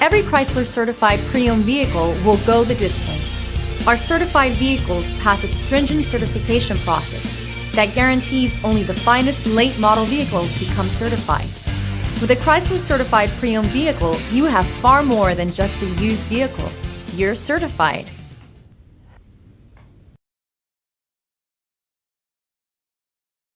Every Chrysler certified pre-owned vehicle will go the distance. Our certified vehicles pass a stringent certification process that guarantees only the finest late model vehicles become certified. With a Chrysler certified pre-owned vehicle, you have far more than just a used vehicle. You're certified.